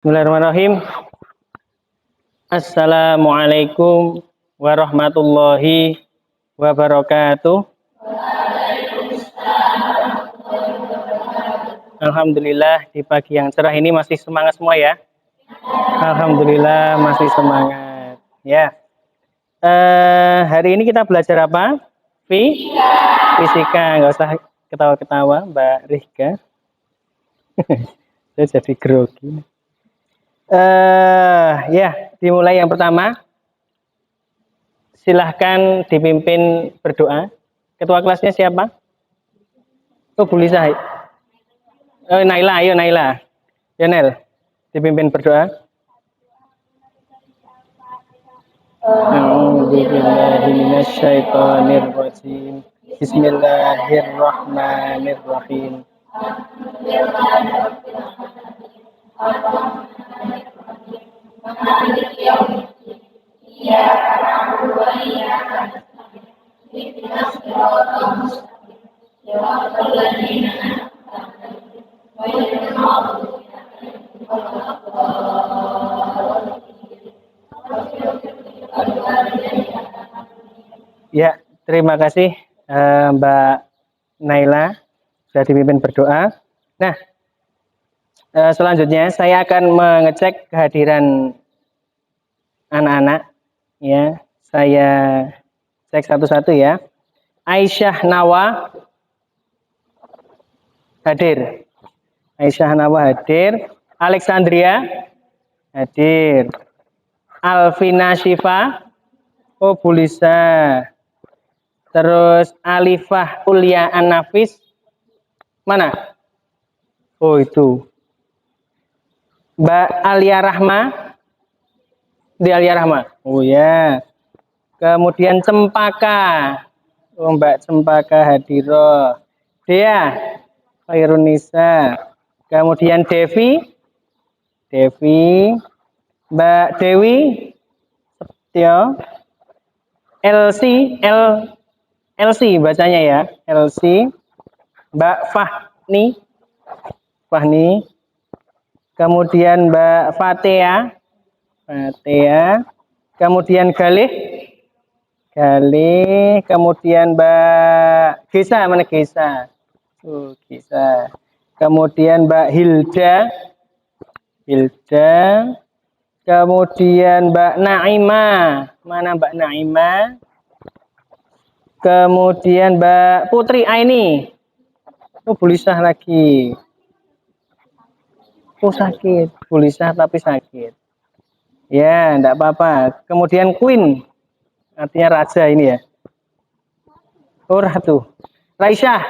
Bismillahirrahmanirrahim. Assalamualaikum warahmatullahi wabarakatuh. Alhamdulillah di pagi yang cerah ini masih semangat semua ya. Alhamdulillah masih semangat. Ya. Hari ini kita belajar apa? Fisika. Nggak usah ketawa-ketawa, Mbak Rika. Saya jadi grogi. Ya, dimulai yang pertama. Silahkan dipimpin berdoa. Ketua kelasnya siapa? Oh, Bu Lisa. Oh, Naila, ayo Naila. Ya, Nel. Dipimpin berdoa. A'udzubillahiminasyaitonirrajim. Bismillahirrahmanirrahim. Ya, terima kasih Mbak Naila sudah dipimpin berdoa. Nah, selanjutnya saya akan mengecek kehadiran anak-anak. Ya, saya cek satu-satu ya. Aisyah Nawa hadir. Aisyah Nawa hadir. Alexandria hadir. Alvina Syifa, oh Bu Lisa. Terus Alifah Ulia An-Nafis, mana? Oh itu. Mbak Alia Rahma, di Alia Rahma. Oh ya. Kemudian Cempaka, oh Mbak Cempaka Hadiroh. Dea, Khairunisa. Kemudian Devi, Mbak Dewi, Setio, LC bacanya ya, LC. Mbak Fahni, kemudian Mbak Fatea, kemudian Galih, kemudian Mbak Gesa, mana Gesa? Gesa. Kemudian Mbak Hilda, kemudian Mbak Naimah, mana Mbak Naimah? Kemudian Mbak Putri Aini, oh Bulisah lagi. Oh sakit, Bulisah tapi sakit. Ya, enggak apa-apa. Kemudian Queen, artinya raja ini ya. Oh ratu. Raisyah.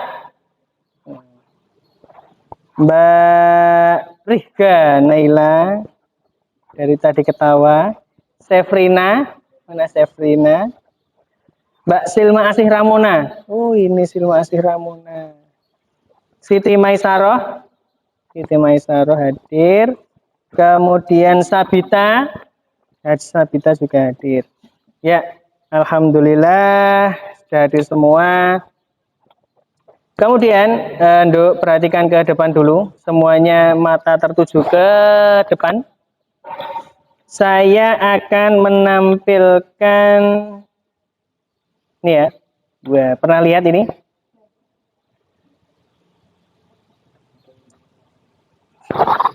Mbak Rihga Naila, dari tadi ketawa. Sefrina, mana Sefrina? Mbak Silma Asih Ramona. Oh ini Silma Asih Ramona. Siti Maisaroh hadir. Kemudian Sabita juga hadir. Ya, alhamdulillah sudah hadir semua. Kemudian Nduk perhatikan ke depan dulu. Semuanya mata tertuju ke depan. Saya akan menampilkan ini ya. Pernah lihat ini?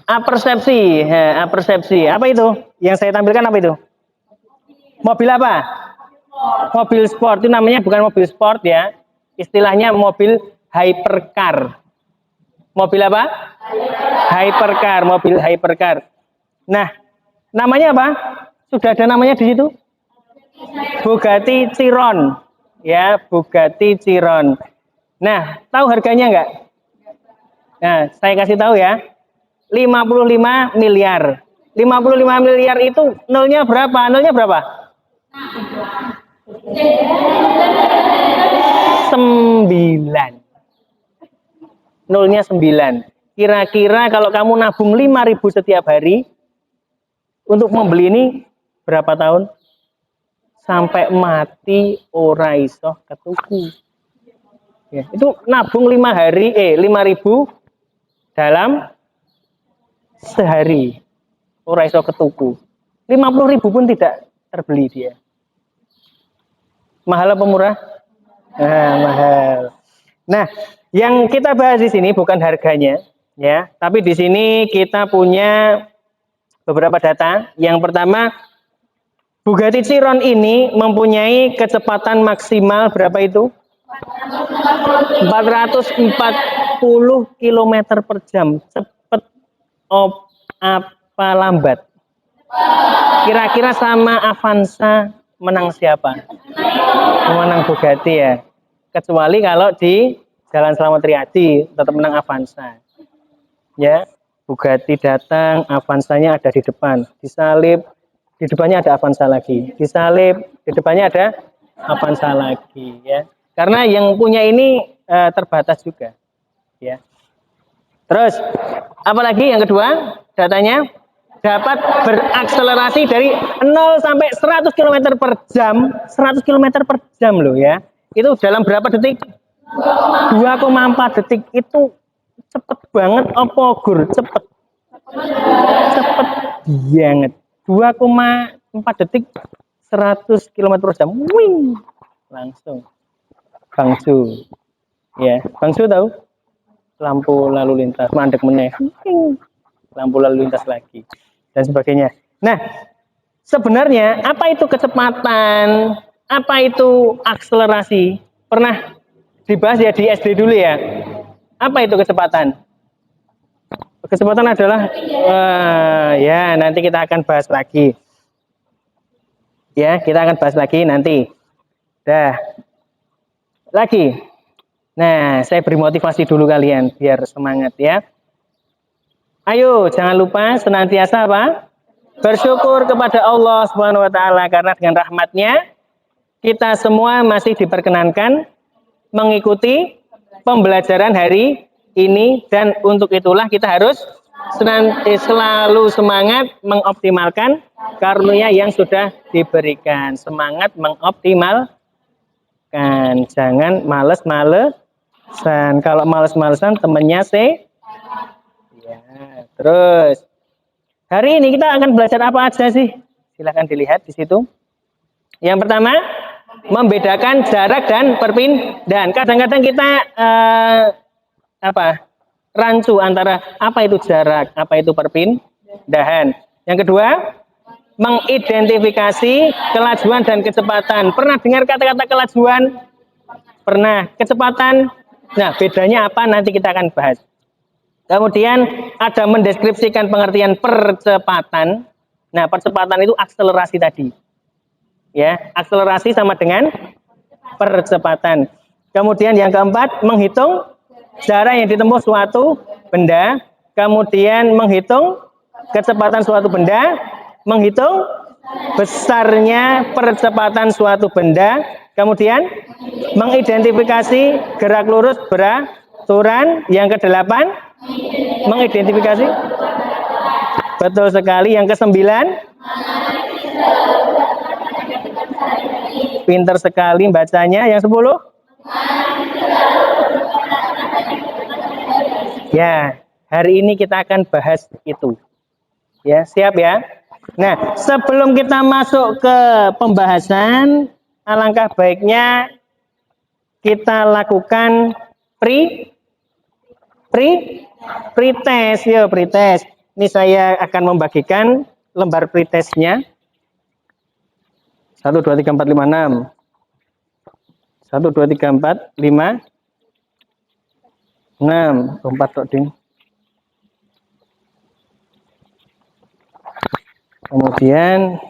Apersepsi. Apa itu? Yang saya tampilkan apa itu? Mobil apa? Mobil sport. Itu namanya bukan mobil sport ya. Istilahnya mobil hypercar. Mobil apa? Mobil hypercar. Nah, namanya apa? Sudah ada namanya di situ? Bugatti Chiron. Ya, Bugatti Chiron. Nah, tahu harganya enggak? Nah, saya kasih tahu ya. 55 miliar. 55 miliar itu nolnya berapa? 9. Nolnya 9. Kira-kira kalau kamu nabung 5.000 setiap hari untuk membeli ini berapa tahun? Sampai mati ora iso ketuku. Ya, itu nabung 5.000 dalam sehari. ora iso ketuku. 50.000 pun tidak terbeli dia. Mahal apa murah? Mahal. Nah, yang kita bahas di sini bukan harganya, ya, tapi di sini kita punya beberapa data. Yang pertama, Bugatti Chiron ini mempunyai kecepatan maksimal berapa itu? 440 km per jam. Cepat apa lambat? Kira-kira sama Avanza menang siapa? Menang Bugatti ya. Kecuali kalau di Jalan Slamet Riyadi tetap menang Avanza. Ya, Bugatti datang, Avanzanya ada di depan, disalip, di depannya ada Avanza lagi, disalip, di depannya ada Avanza lagi, ya. Karena yang punya ini terbatas juga, ya. Terus, apalagi yang kedua, datanya dapat berakselerasi dari 0 sampai 100 km per jam, 100 km per jam loh ya. Itu dalam berapa detik? 2,4 detik. Itu cepet banget apa gur? Cepet banget. 2,4 detik 100 km per jam. Wing. Langsung. Bangsu. Ya, bangsu tahu? Lampu lalu lintas, mandek meneh. Lampu lalu lintas lagi dan sebagainya. Nah, sebenarnya apa itu kecepatan? Apa itu akselerasi? Pernah dibahas ya di SD dulu ya. Apa itu kecepatan? Kecepatan adalah ya nanti kita akan bahas lagi. Ya, kita akan bahas lagi nanti. Dah. Lagi. Nah, saya beri motivasi dulu kalian biar semangat ya. Ayo, jangan lupa senantiasa apa? Bersyukur kepada Allah Subhanahu wa taala karena dengan rahmatnya kita semua masih diperkenankan mengikuti pembelajaran hari ini dan untuk itulah kita harus selalu semangat mengoptimalkan karunia yang sudah diberikan. Semangat mengoptimalkan. Jangan males-malesan. Kalau males-malesan temennya ya, terus hari ini kita akan belajar apa aja sih? Silahkan dilihat di situ. Yang pertama, membedakan jarak dan perpindahan. Kadang-kadang kita rancu antara apa itu jarak, apa itu perpindahan. Yang kedua, mengidentifikasi kelajuan dan kecepatan. Pernah dengar kata-kata kelajuan? Pernah. Kecepatan? Nah, bedanya apa? Nanti kita akan bahas. Kemudian ada mendeskripsikan pengertian percepatan. Nah, percepatan itu akselerasi tadi. Ya, akselerasi sama dengan percepatan. Kemudian yang keempat, menghitung jarak yang ditempuh suatu benda. Kemudian menghitung kecepatan suatu benda. Menghitung besarnya percepatan suatu benda. Kemudian mengidentifikasi gerak lurus beraturan. Yang kedelapan, mengidentifikasi, betul sekali. Yang kesembilan, pinter sekali bacanya. Yang 10, ya, hari ini kita akan bahas itu. Ya, siap ya. Nah, sebelum kita masuk ke pembahasan, alangkah baiknya kita lakukan pretest ya, pretest. Ini saya akan membagikan lembar pretestnya. 1 2 3 4 5 6. 1 2 3 4 5 6. 4 tok ding. Kemudian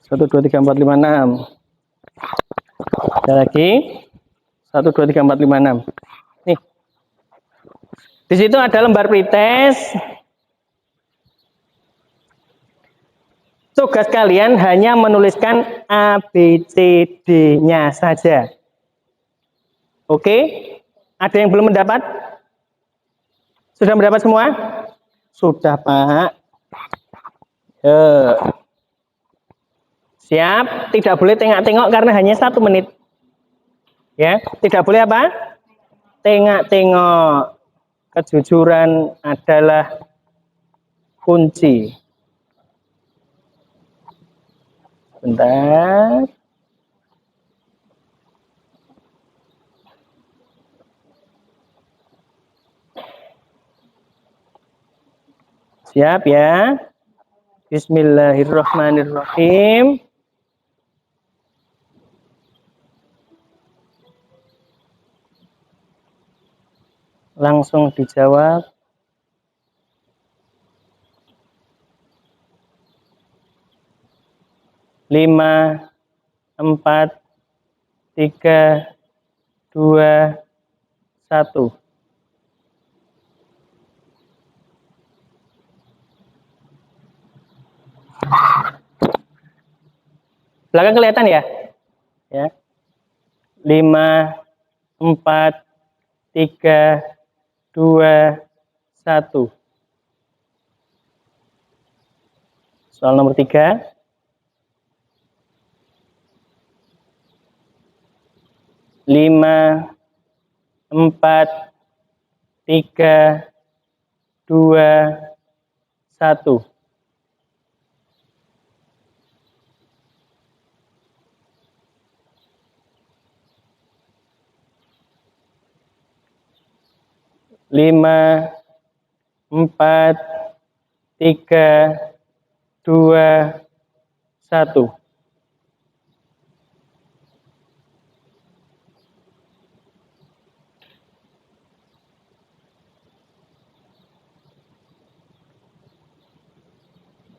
1 2 3 4 5 6. Ada lagi 1 2 3 4 5 6. Nih. Di situ ada lembar pretest. Tugas kalian hanya menuliskan A, B, C, D-nya saja. Oke? Ada yang belum mendapat? Sudah mendapat semua? Sudah, Pak. Siap? Tidak boleh tengok-tengok karena hanya 1 menit. Ya, tidak boleh apa? Tengok-tengok. Kejujuran adalah kunci. Bentar. Siap ya. Bismillahirrahmanirrahim. Langsung dijawab. Lima, 4, 3, 2, 1. Belakang kelihatan ya? Ya. 5, 4, 3, 2, 1. Soal nomor 3. 5, 4, 3, 2, 1. Lima, 4, 3, 2, 1.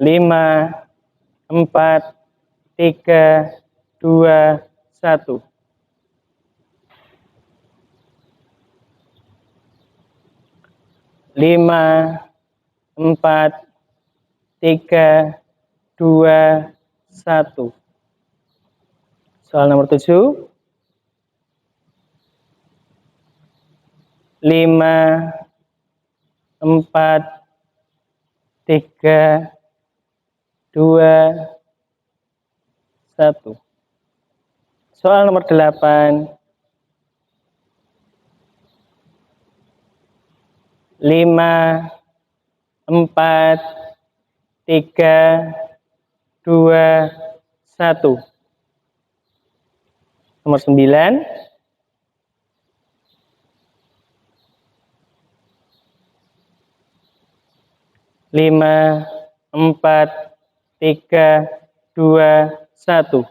Lima, 4, 3, 2, 1. Lima, 4, 3, 2, 1. Soal nomor 7. 5, 4, 3, 2, 1. Soal nomor 8. 5, 4, 3, 2, 1. Nomor 9. 5, 4, 3, 2, 1.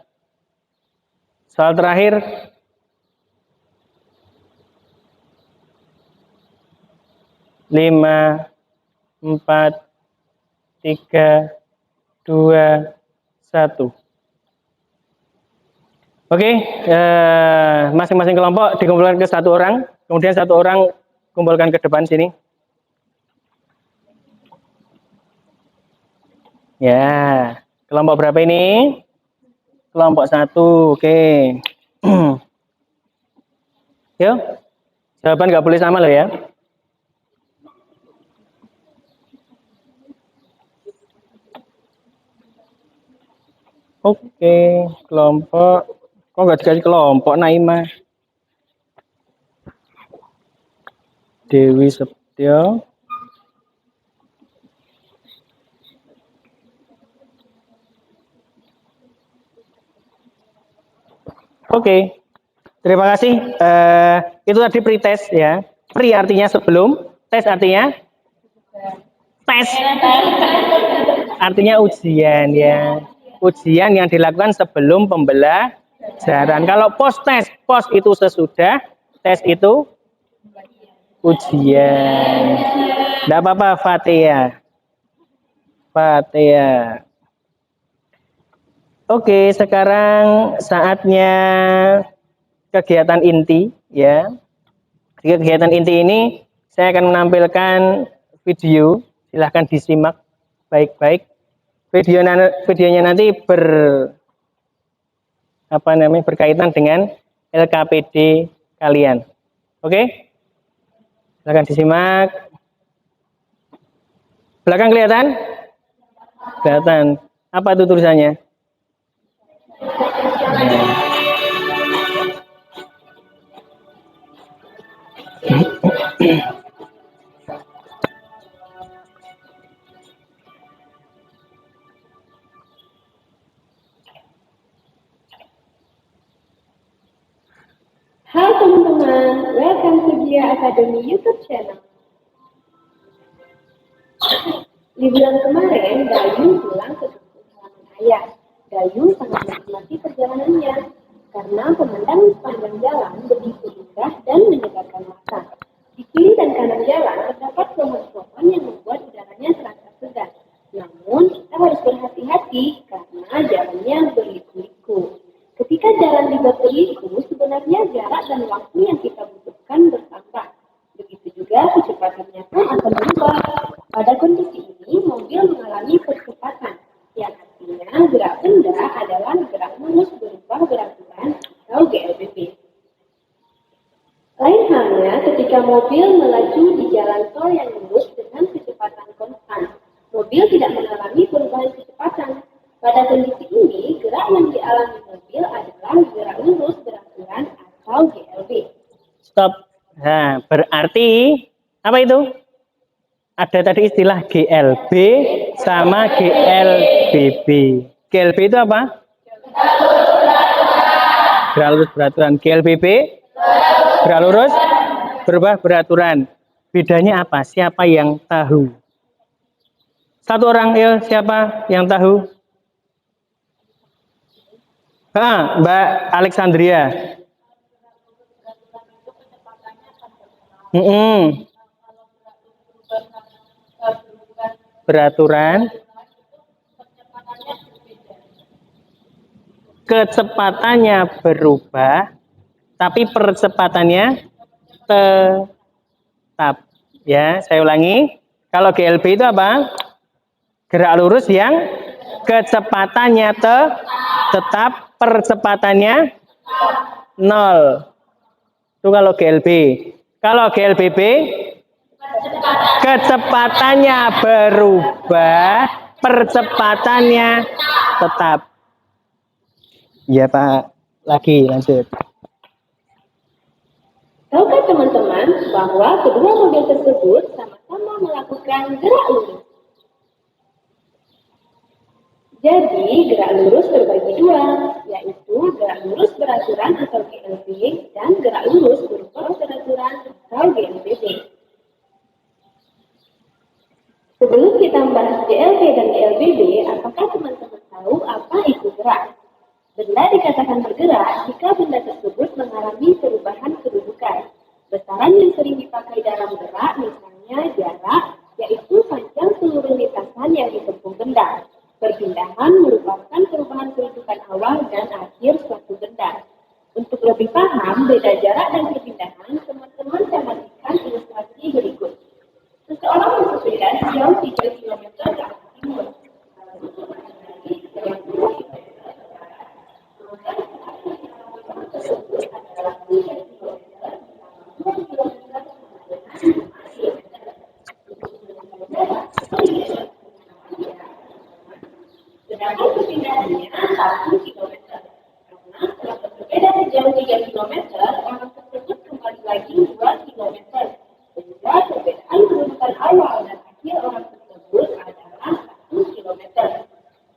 Soal terakhir. 5, 4, 3, 2, 1. Oke, masing-masing kelompok dikumpulkan ke satu orang, kemudian satu orang kumpulkan ke depan sini. Ya, kelompok berapa ini? Kelompok 1, oke. Yuk, jawaban nggak boleh sama loh ya. Oke, kelompok. Kok nggak dikasih kelompok, Naima? Dewi Septyo. Oke, terima kasih. Itu tadi pre-test ya. Pre artinya sebelum, tes artinya tes. Artinya ujian ya. Ujian yang dilakukan sebelum pembelajaran. Kalau post test, post itu sesudah, tes itu ujian. Tidak apa-apa, Fatia. Fatia. Oke, sekarang saatnya kegiatan inti ya. Kegiatan inti ini saya akan menampilkan video. Silahkan disimak baik-baik. Videonya nanti berkaitan dengan LKPD kalian. Oke? Silahkan disimak. Belakang kelihatan? Kelihatan. Apa itu tulisannya? teman-teman, welcome to Gia Academy YouTube channel. Liburan kemarin, Dayu pulang ke kampung halaman ayah. Dayu sangat menikmati perjalanannya karena pemandangan sepanjang jalan begitu indah dan menyegarkan mata. Di kiri dan kanan jalan terdapat pohon-pohon yang membuat udaranya terasa segar. Namun kita harus berhati-hati karena jalannya berliku-liku. Ketika jalan dibuat berliku, sebenarnya jarak dan waktu yang kita butuhkan bertambah. Begitu juga kecepatannya pun akan berubah. Pada kondisi ini, mobil mengalami percepatan, yang artinya gerak benda adalah gerak lurus berubah beraturan atau GLBB. Lain halnya ketika mobil melaju di jalan tol yang lurus dengan kecepatan konstan. Mobil tidak mengalami perubahan kecepatan. Pada kondisi ini, gerak yang dialami mobil adalah gerak lurus beraturan atau GLB. Stop. Nah, berarti apa itu? Ada tadi istilah GLB sama GLBB. GLB itu apa? Gerak lurus beraturan. GLBB? Gerak lurus berubah beraturan. Bedanya apa? Siapa yang tahu? Satu orang, ya, siapa yang tahu? Mbak Alexandria. Beraturan. Kecepatannya berubah, tapi percepatannya tetap. Ya, saya ulangi. Kalau GLB itu apa? Gerak lurus yang kecepatannya tetap, percepatannya 0. Itu kalau GLB. Kalau GLBB, kecepatannya berubah, percepatannya tetap. Ya Pak, lagi lanjut. Tahukah teman-teman bahwa kedua mobil tersebut sama-sama melakukan gerak lurus? Jadi, gerak lurus berbagi dua, yaitu gerak lurus beraturan atau GLB dan gerak lurus berubah beraturan atau GLBB. Sebelum kita membahas GLB dan GLBB, apakah teman-teman tahu apa itu gerak? Benda dikatakan bergerak jika benda tersebut mengalami perubahan kedudukan. Besaran yang sering dipakai dalam gerak misalnya jarak, yaitu panjang seluruh lintasan yang ditempuh benda. Perpindahan merupakan perubahan kedudukan awal dan akhir suatu benda. Untuk lebih paham beda jarak dan perpindahan, teman-teman perhatikan ilustrasi berikut. Seseorang bersepeda sejauh 3 km ke arah timur. Sedangkan perpindahannya 1 km. Karena setelah bersepeda sejauh 3 km, orang tersebut kembali lagi 2 km. Sehingga perbedaan kedudukan awal dan akhir orang tersebut adalah 1 km.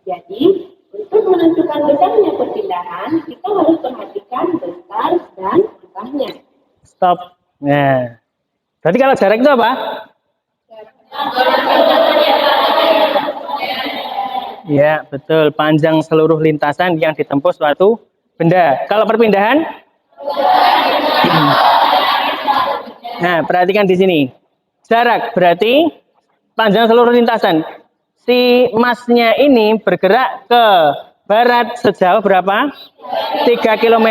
Jadi, untuk menentukan besarnya perpindahan, kita harus perhatikan besar dan jumlahnya. Stop. Nah, berarti kalau jarak itu apa? Ya, betul. Panjang seluruh lintasan yang ditempuh suatu benda. Kalau perpindahan? Nah, perhatikan di sini. Jarak berarti panjang seluruh lintasan. Si masnya ini bergerak ke barat sejauh berapa? 3 km.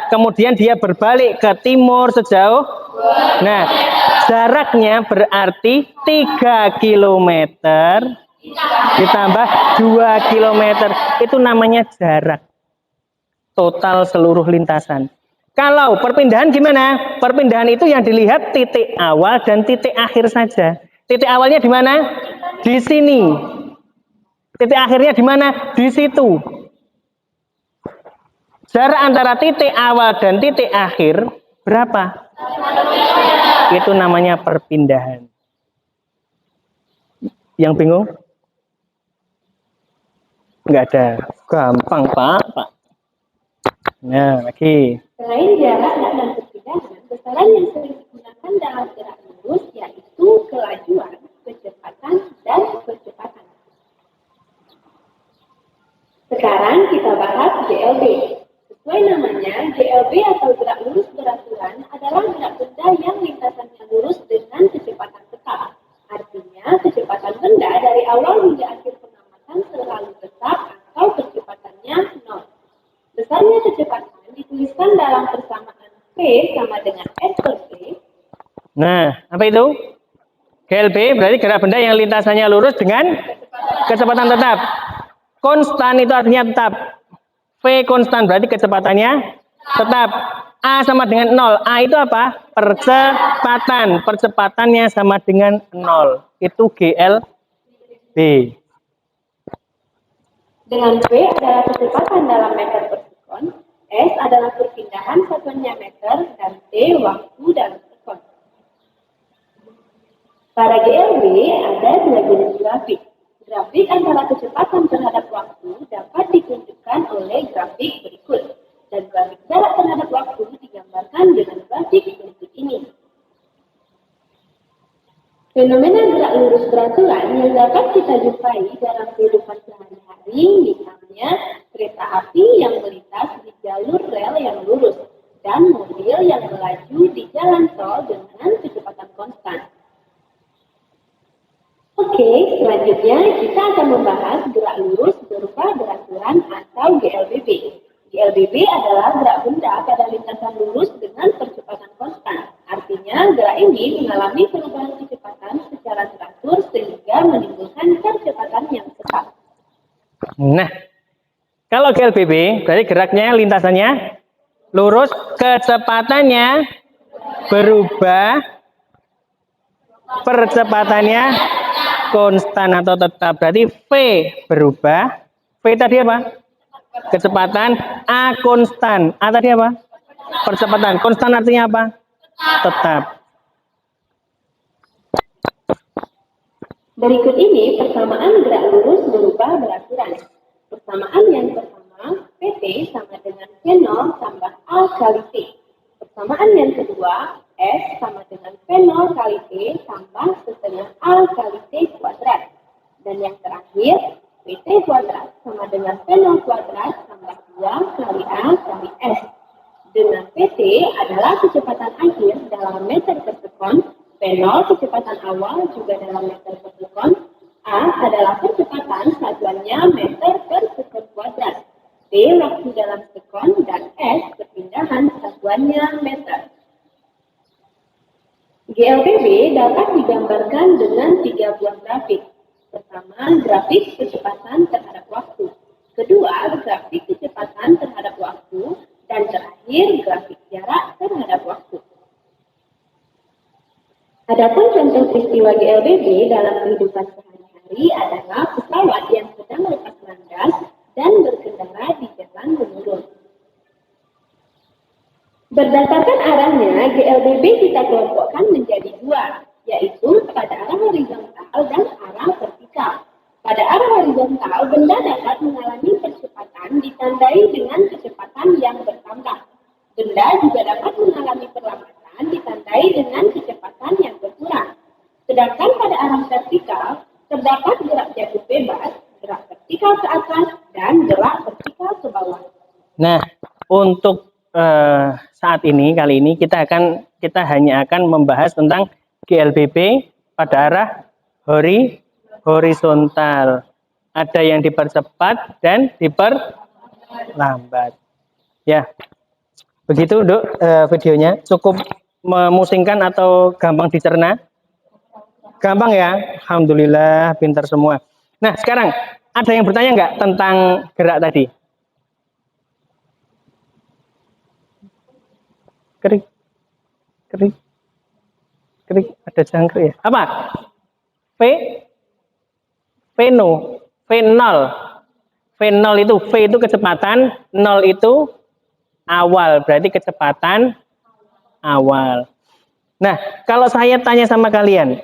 Kemudian dia berbalik ke timur sejauh. Nah, jaraknya berarti 3 km ditambah 2 km. Itu namanya jarak total seluruh lintasan. Kalau perpindahan gimana? Perpindahan itu yang dilihat titik awal dan titik akhir saja. Titik awalnya di mana? Di sini. Titik akhirnya di mana? Di situ. Jarak antara titik awal dan titik akhir berapa? Itu namanya perpindahan. Yang bingung? Enggak ada. Gampang, Pak. Nah, lagi. Selain jarak dan perpindahan, Besaran yang sering digunakan dalam gerak lurus yaitu kelajuan, kecepatan, dan percepatan. Sekarang kita bahas GLB. Sesuai namanya, GLB atau gerak lurus beraturan adalah gerak benda yang lintasannya lurus dengan kecepatan tetap. Artinya, kecepatan benda dari awal hingga akhir pengamatan selalu tetap atau kecepatannya 0. Besarnya kecepatan dituliskan dalam persamaan V sama dengan S per V. Nah, apa itu? GLB berarti gerak benda yang lintasannya lurus dengan kecepatan tetap. Konstan itu artinya tetap. V konstan berarti kecepatannya tetap. A sama dengan 0. A itu apa? Percepatan. Percepatannya sama dengan 0. Itu GLB. Dengan V adalah kecepatan dalam meter per sekon, S adalah perpindahan satuannya meter, dan T waktu dalam sekon. Pada GLB ada dua jenis grafik. Grafik antara kecepatan terhadap waktu dapat ditunjukkan oleh grafik berikut, dan grafik jarak terhadap waktu digambarkan dengan grafik berikut ini. Fenomena gerak lurus beraturan yang dapat kita jumpai dalam kehidupan sehari-hari, misalnya kereta api yang melintas di jalur rel yang lurus, dan mobil yang melaju di jalan tol dengan kecepatan konstan. Oke, selanjutnya kita akan membahas gerak lurus berupa beraturan atau GLBB. GLBB adalah gerak benda pada lintasan lurus dengan percepatan konstan. Artinya, gerak ini mengalami perubahan kecepatan secara teratur sehingga menimbulkan percepatan yang tetap. Nah, kalau GLBB berarti geraknya lintasannya lurus, kecepatannya berubah, percepatannya konstan atau tetap. Berarti V berubah. V tadi apa? Kecepatan. A konstan. A tadi apa? Percepatan. Konstan artinya apa? Tetap. Berikut ini persamaan gerak lurus berubah beraturan. Persamaan yang pertama, PT sama dengan V0 tambah A kali T. Persamaan yang kedua, S sama dengan V0 kali T tambah setengah A kali T kuadrat. Dan yang terakhir, PT kuadrat sama dengan V0 kuadrat tambah 2 kali A kali S. Dengan PT adalah kecepatan akhir dalam meter per sekon, V0 kecepatan awal juga dalam meter per sekon, A adalah percepatan satuannya meter per sekon kuadrat, T waktu dalam sekon, dan S perpindahan satuannya meter. GLBB dapat digambarkan dengan 3 buah grafik. Pertama, grafik kecepatan terhadap waktu. Kedua, grafik kecepatan terhadap waktu. Dan terakhir, grafik jarak terhadap waktu. Adapun contoh peristiwa GLBB dalam kehidupan sehari-hari adalah pesawat yang sedang lepas landas dan berkendara di jalan menurun. Berdasarkan arahnya, GLBB kita kelompokkan menjadi dua, yaitu pada arah horizontal dan arah vertikal. Pada arah horizontal, benda dapat mengalami percepatan ditandai dengan kecepatan yang bertambah. Benda juga dapat mengalami perlambatan ditandai dengan kecepatan yang berkurang. Sedangkan pada arah vertikal, terdapat gerak jatuh bebas, gerak vertikal ke atas, dan gerak vertikal ke bawah. Nah, untuk saat ini, kali ini kita hanya akan membahas tentang GLBB pada arah horizontal. Ada yang dipercepat dan diperlambat. Ya, begitu Dok videonya. Cukup memusingkan atau gampang dicerna? Gampang ya? Alhamdulillah, pintar semua. Nah, sekarang ada yang bertanya nggak tentang gerak tadi? Kerik, ada jangkrik ya? Apa? V0 itu V itu kecepatan, 0 itu awal, berarti kecepatan awal. Nah, kalau saya tanya sama kalian,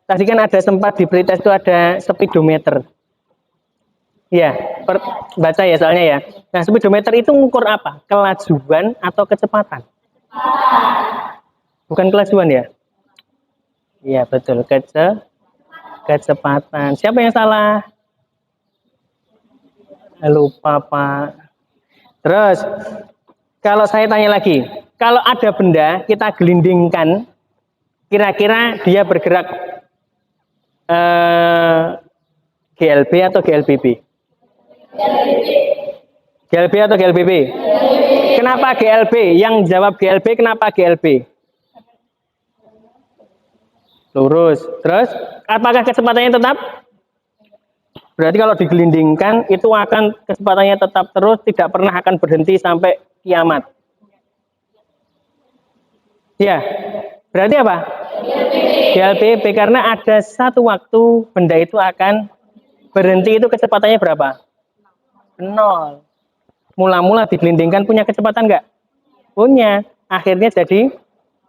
tadi kan ada sempat di berita itu ada speedometer. Ya, baca ya soalnya ya. Nah, speedometer itu mengukur apa? Kelajuan atau kecepatan? Bukan kelajuan ya? Iya betul, kecepatan. Siapa yang salah? Lupa Pak. Terus, kalau saya tanya lagi, kalau ada benda kita gelindingkan, kira-kira dia bergerak GLB atau GLBB? GLB atau GLBB? Kenapa GLB? Yang jawab GLB, kenapa GLB? Lurus. Terus, apakah kecepatannya tetap? Berarti kalau digelindingkan, itu akan kecepatannya tetap terus, tidak pernah akan berhenti sampai kiamat. Ya, berarti apa? GLBB, karena ada satu waktu benda itu akan berhenti, itu kecepatannya berapa? 0. Mula-mula digelindingkan punya kecepatan nggak? Punya. Akhirnya jadi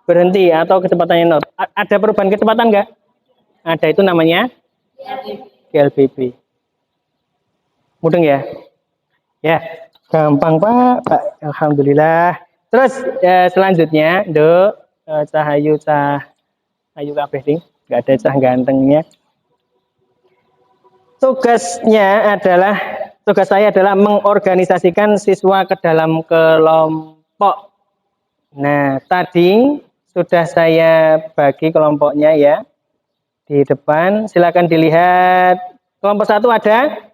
berhenti atau kecepatannya 0. Ada perubahan kecepatan nggak? Ada, itu namanya GLBB. Mudeng ya? Ya, gampang Pak. Alhamdulillah. Terus selanjutnya, Cahayu kabeh ding, nggak ada cah gantengnya. Tugas saya adalah mengorganisasikan siswa ke dalam kelompok. Nah, tadi sudah saya bagi kelompoknya ya. Di depan, silakan dilihat. Kelompok 1 ada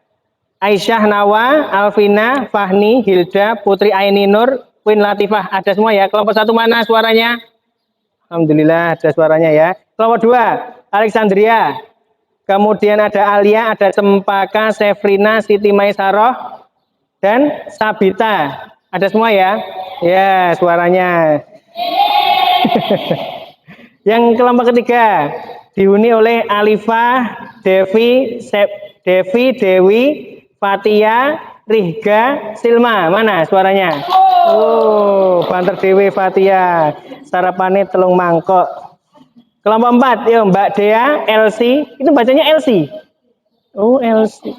Aisyah, Nawa, Alvina, Fahni, Hilda, Putri Aini Nur, Queen Latifah. Ada semua ya. Kelompok 1 mana suaranya? Alhamdulillah ada suaranya ya. Kelompok 2, Alexandria. Kemudian ada Alia, ada Cempaka, Sefrina, Siti Maisaroh, dan Sabita. Ada semua ya? Ya, suaranya. Yang kelompok 3 dihuni oleh Alifah, Devi, Dewi, Fatia, Rihga, Silma. Mana suaranya? Oh, banter Dewi, Fatia. Sarapannya telung mangkok. Kelompok 4, yuk Mbak Dea, Elsie. Itu bacanya Elsie. Oh, Elsie.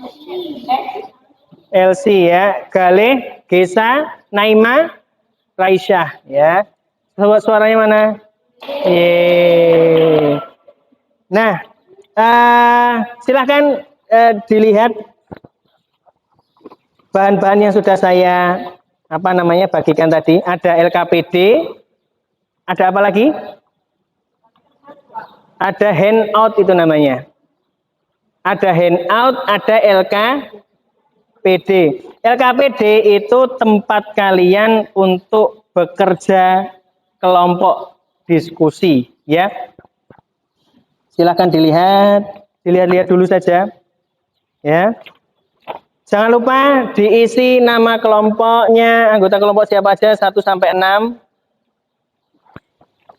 Elsie ya. Galih, Gesa, Naima, Raisyah ya. Suaranya mana? Yeay. Nah, silahkan dilihat bahan-bahan yang sudah saya bagikan tadi. Ada LKPD, ada apa lagi? Ada handout itu namanya. Ada handout, ada LKPD. LKPD itu tempat kalian untuk bekerja kelompok diskusi, ya. Silahkan dilihat dulu saja, ya. Jangan lupa diisi nama kelompoknya, anggota kelompok siapa aja 1 sampai 6.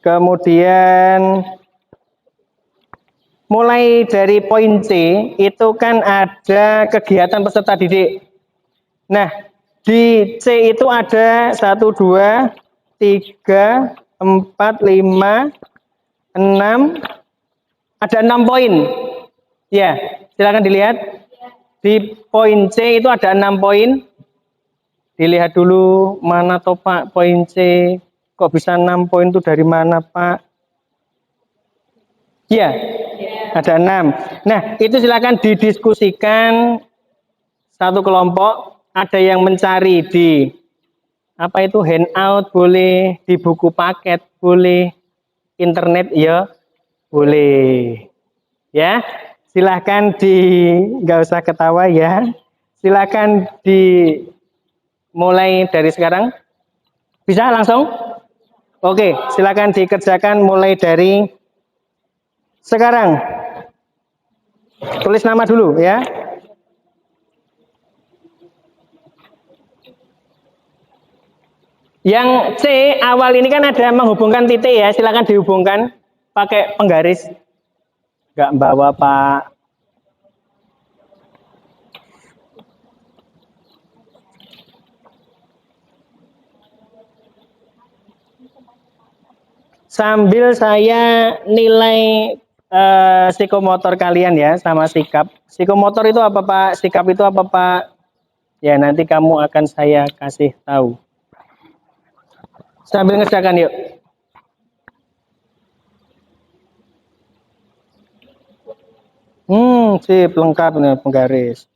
Kemudian mulai dari poin C itu kan ada kegiatan peserta didik. Nah, di C itu ada 1, 2, 3, 4, 5, 6, ada 6 poin. Ya, silakan dilihat. Di poin C itu ada 6 poin. Dilihat dulu mana toh Pak poin C. Kok bisa 6 poin itu dari mana Pak? Ya, ada 6. Nah, itu silakan didiskusikan satu kelompok. Ada yang mencari di handout boleh, di buku paket boleh, internet ya boleh. Ya, silakan nggak usah ketawa ya. Silakan dimulai dari sekarang. Bisa langsung? Oke, silakan dikerjakan mulai dari sekarang. Tulis nama dulu ya. Yang C awal ini kan ada menghubungkan titik ya, silakan dihubungkan pakai penggaris. Enggak bawa Pak. Sambil saya nilai psikomotor kalian ya, sama sikap. Psikomotor itu apa Pak? Sikap itu apa Pak? Ya nanti kamu akan saya kasih tahu. Sambil ngerjakan yuk. Sip, lengkap nih penggaris.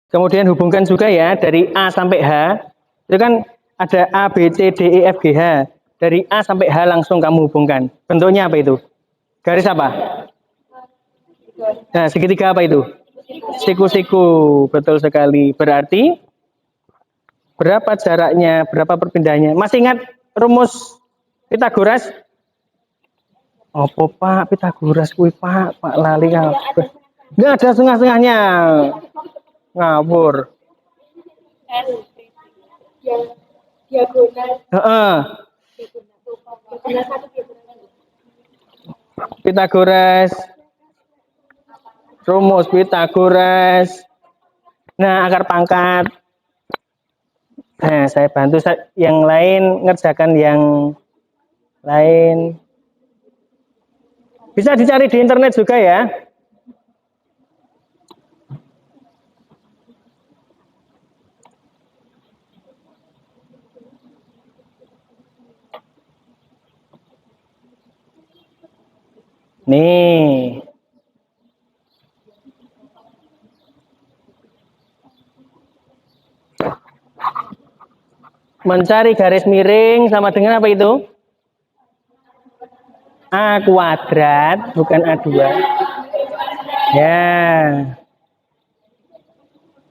Kemudian hubungkan juga ya dari A sampai H. Itu kan ada A, B, C, D, E, F, G, H. Dari A sampai H langsung kamu hubungkan. Bentuknya apa itu? Garis apa? Nah, segitiga apa itu? Siku-siku. Betul sekali. Berarti berapa jaraknya, berapa perpindahannya? Masih ingat rumus Pitagoras? Opo Pak, Pitagoras kuwi Pak, Pak lali kabeh. Nggak ada setengah-setengahnya. Ngawur. Yang diagonal, Heeh. diagonal satu diagonal. Pitagoras, rumus Pitagoras. Nah, akar pangkat. Nah, saya bantu yang lain ngerjakan yang lain. Bisa dicari di internet juga ya. Nih. Mencari garis miring sama dengan apa itu? A kuadrat, bukan A2. Ya.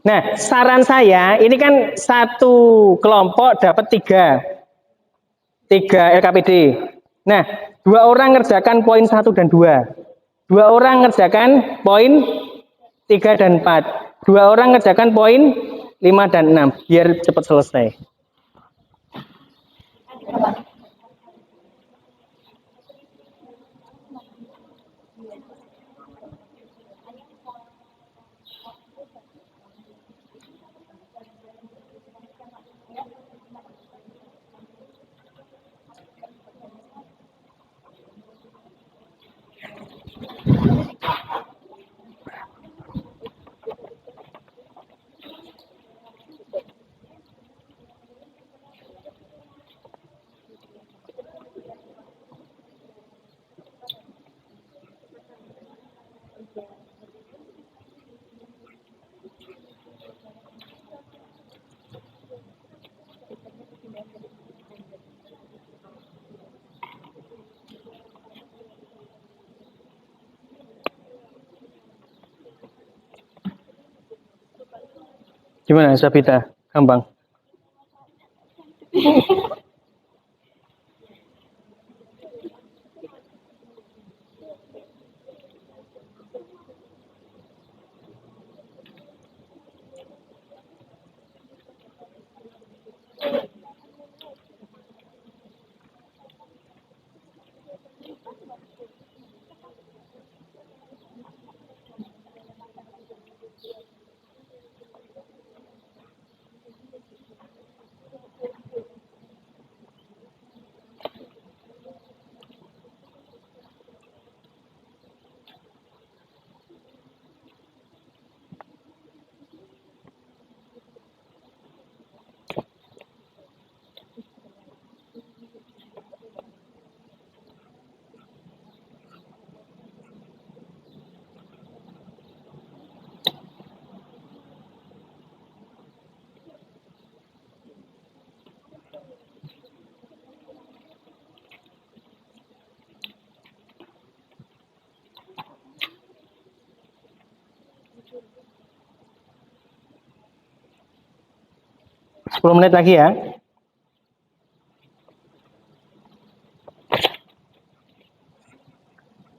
Nah, saran saya, ini kan satu kelompok dapat tiga LKPD. Nah, dua orang ngerjakan poin 1 dan 2. Dua orang ngerjakan poin 3 dan 4. Dua orang ngerjakan poin 5 dan 6. Biar cepat selesai. Gimana Sabita? Gampang. Sepuluh menit lagi ya.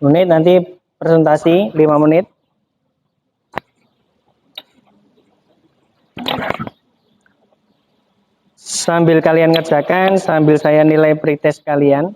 Menit nanti presentasi 5 menit. Sambil kalian ngerjakan, sambil saya nilai pretest kalian.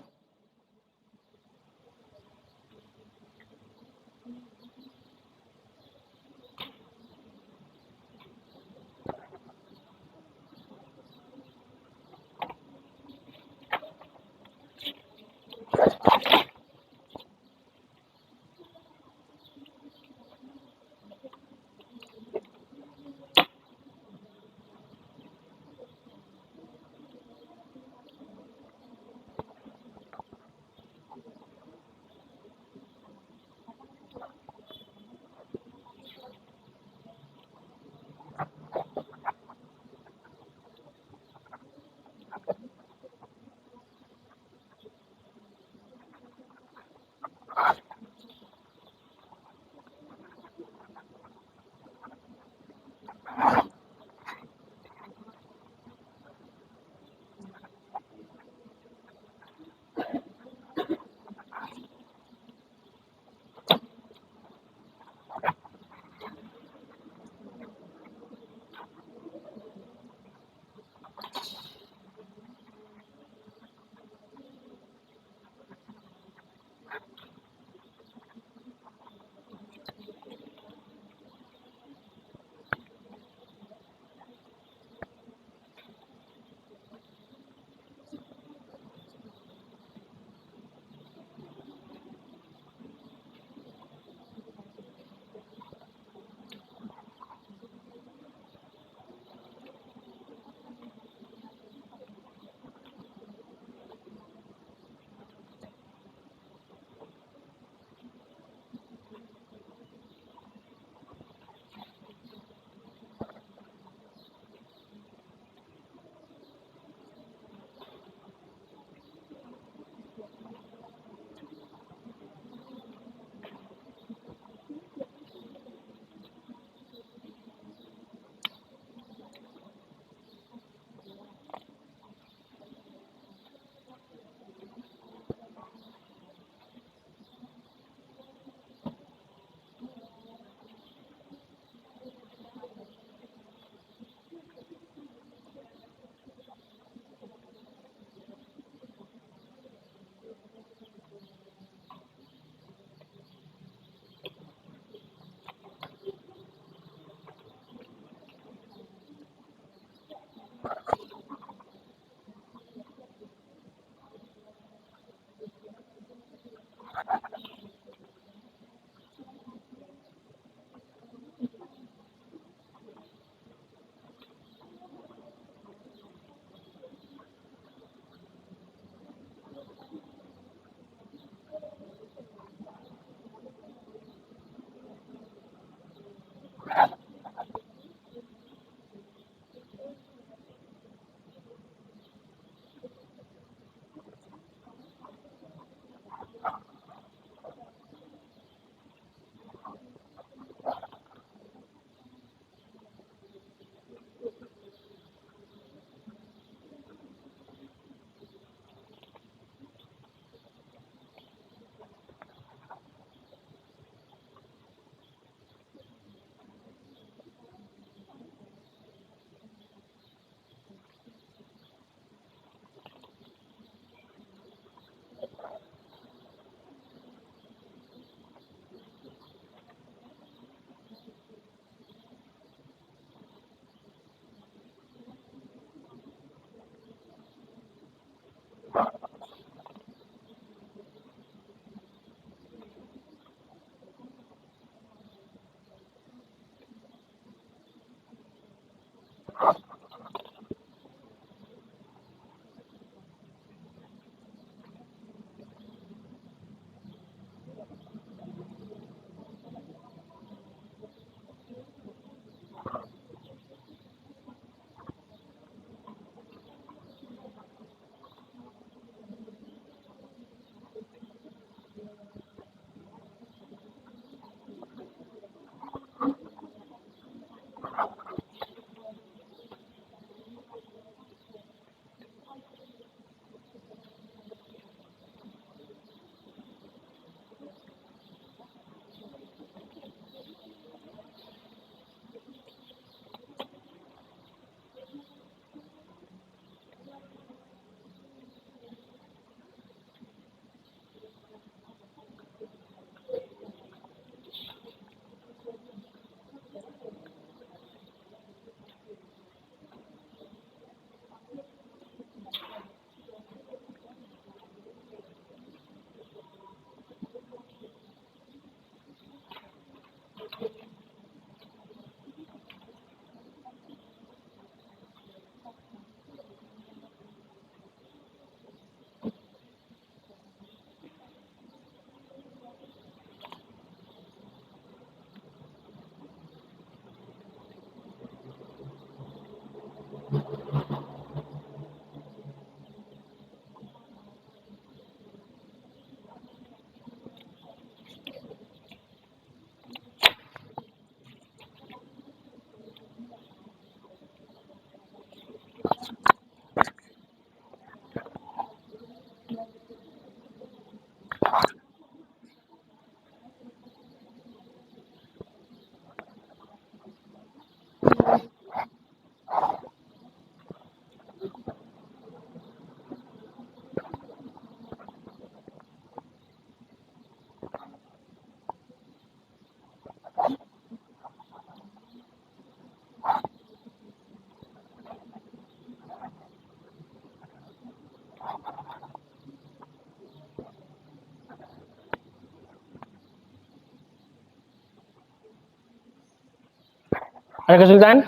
Ada kesulitan?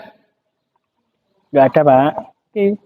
Nggak ada, Pak. Oke.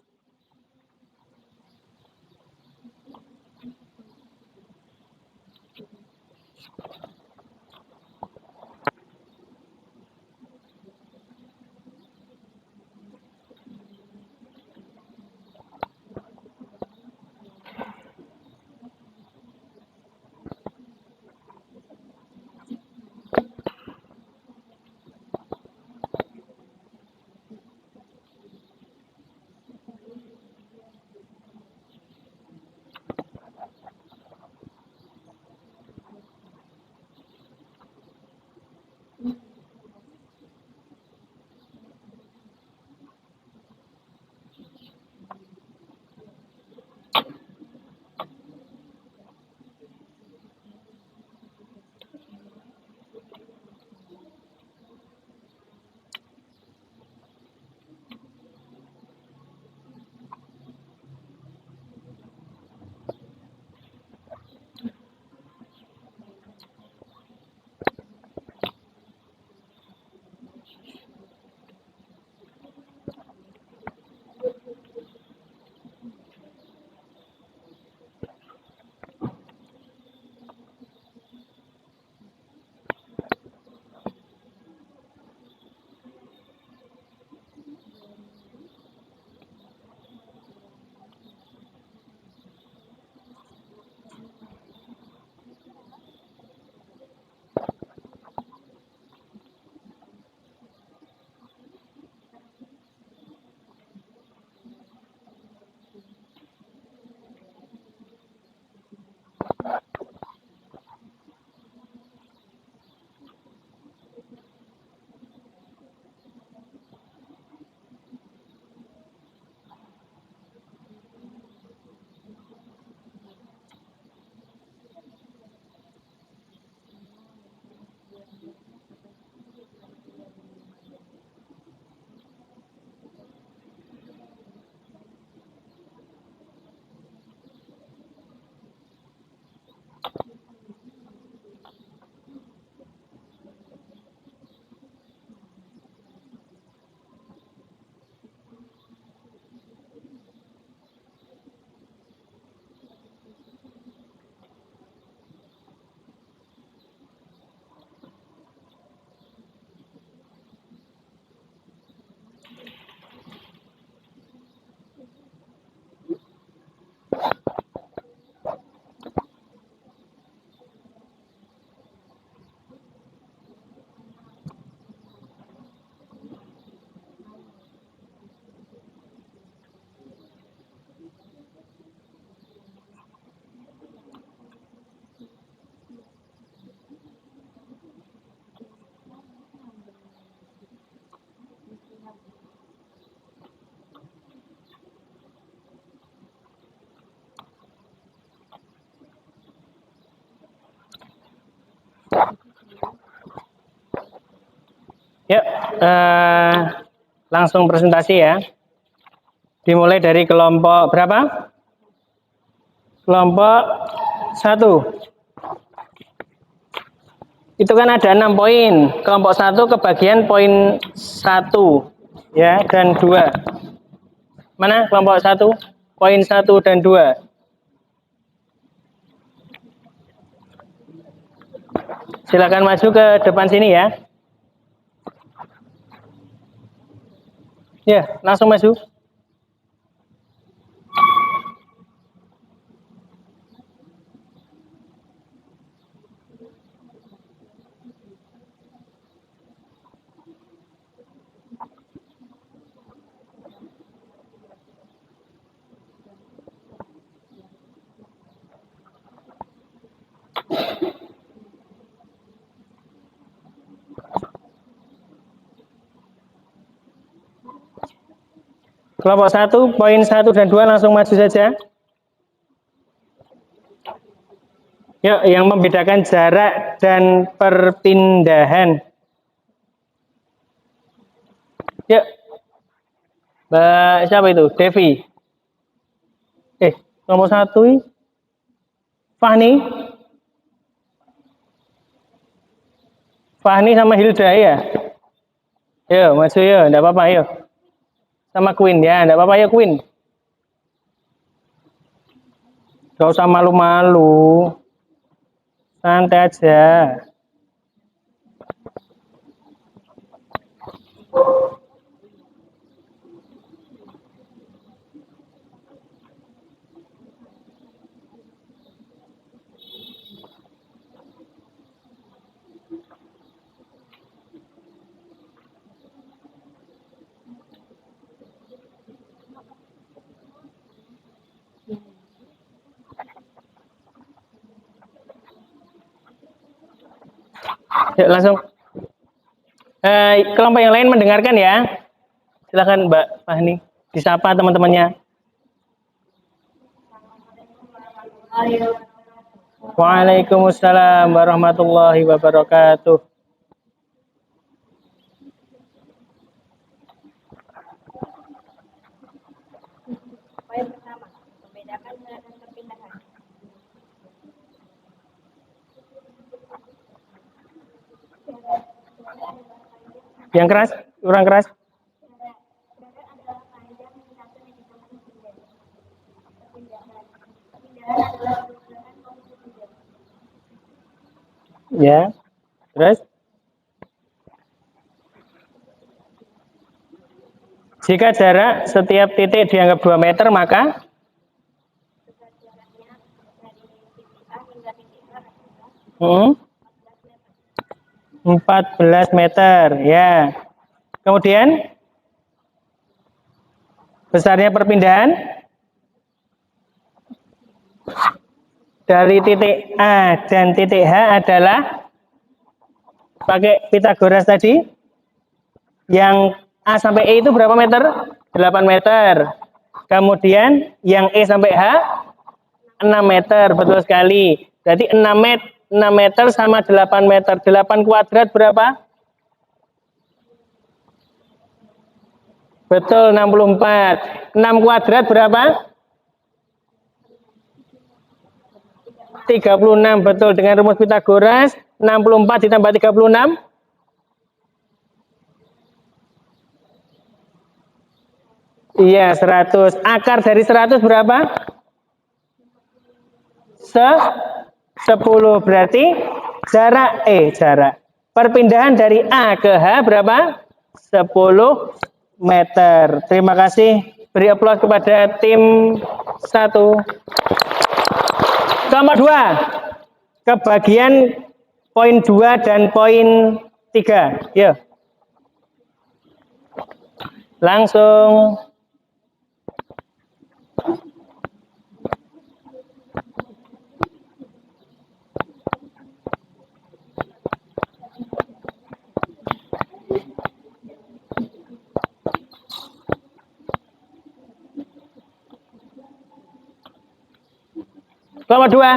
Yuk, langsung presentasi ya. Dimulai dari kelompok berapa? Kelompok 1. Itu kan ada 6 poin. Kelompok 1 kebagian poin 1 ya dan 2. Mana kelompok 1? Poin 1 dan 2. Silakan maju ke depan sini ya. Ya, langsung maju. Kelompok 1, poin 1 dan 2 langsung maju saja. Yuk, yang membedakan jarak dan perpindahan. Yuk. Mbak siapa itu? Devi. Kelompok 1 ini Fahni. Fahni sama Hilda ya. Yuk, maju yuk, enggak apa-apa, yuk. Sama Queen ya, enggak apa-apa ya Queen. Gak usah malu-malu. Santai aja. Yuk, langsung. Kelompok yang lain mendengarkan ya. Silakan Mbak Fahni disapa teman-temannya. Waalaikumsalam warahmatullahi wabarakatuh. Poin pertama, membedakan gerak dan perpindahan. Yang keras, kurang keras. Ya, terus jika jarak setiap titik dianggap 2 meter, maka 14 meter. Ya. Kemudian besarnya perpindahan dari titik A dan titik H adalah pakai Pythagoras tadi. Yang A sampai E itu berapa meter? 8 meter. Kemudian yang E sampai H 6 meter, betul sekali. Jadi 6 meter sama 8 meter. 8 kuadrat berapa? Betul, 64. 6 kuadrat berapa? 36, betul. Dengan rumus Pythagoras, 64 ditambah 36. Iya, 100. Akar dari 100 berapa? 10. Berarti jarak perpindahan dari A ke H berapa? 10 meter. Terima kasih. Beri aplaus kepada tim 1. Kelompok 2. Kebagian poin 2 dan poin 3. Yuk. Langsung. Kelompok 2.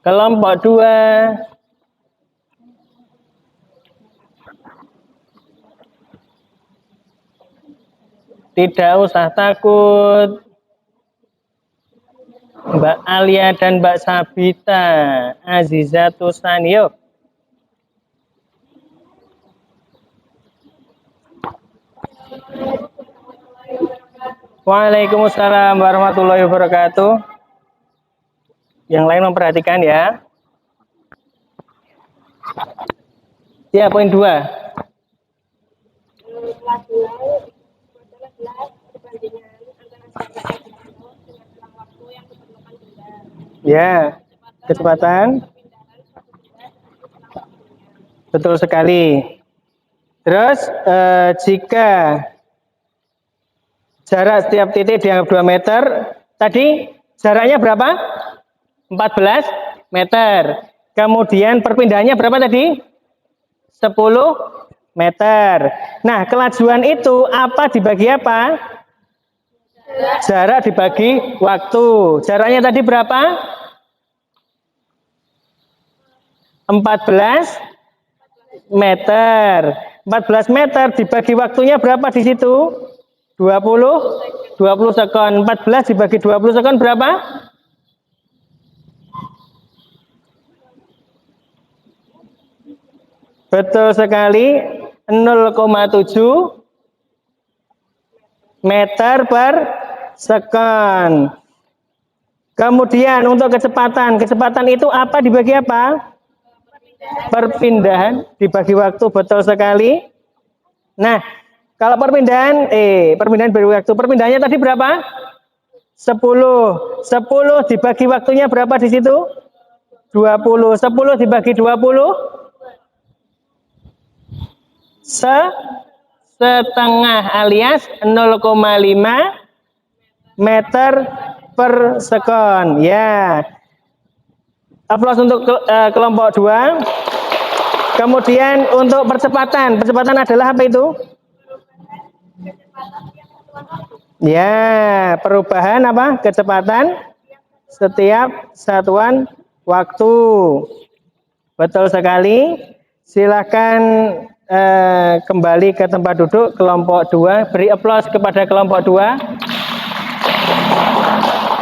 Kelompok 2. Tidak usah takut. Mbak Alia dan Mbak Sabita. Azizatus Sanyo. Waalaikumsalam warahmatullahi wabarakatuh. Yang lain memperhatikan ya. Ya, poin 2. Ya, kecepatan. Betul sekali. Terus jika jarak setiap titik dianggap 2 meter, tadi jaraknya berapa? 14 meter. Kemudian perpindahannya berapa tadi? 10 meter. Nah, kelajuan itu apa dibagi apa? Jarak dibagi waktu. Jaraknya tadi berapa? 14 meter. 14 meter dibagi waktunya berapa di situ? 20 sekon. 14 dibagi 20 sekon berapa? Betul sekali, 0,7 meter per sekon. Kemudian untuk kecepatan itu apa dibagi apa? Perpindahan dibagi waktu, betul sekali. Nah, kalau perpindahan beri waktu. Perpindahannya tadi berapa? 10. 10 dibagi waktunya berapa di situ? 20. 10 dibagi 20 setengah alias 0,5 meter per sekon. Ya. Aplaus untuk kelompok 2. Kemudian untuk percepatan adalah apa itu? Ya, perubahan apa? Kecepatan setiap satuan waktu. Betul sekali. Silakan kembali ke tempat duduk kelompok 2. Beri aplaus kepada kelompok 2.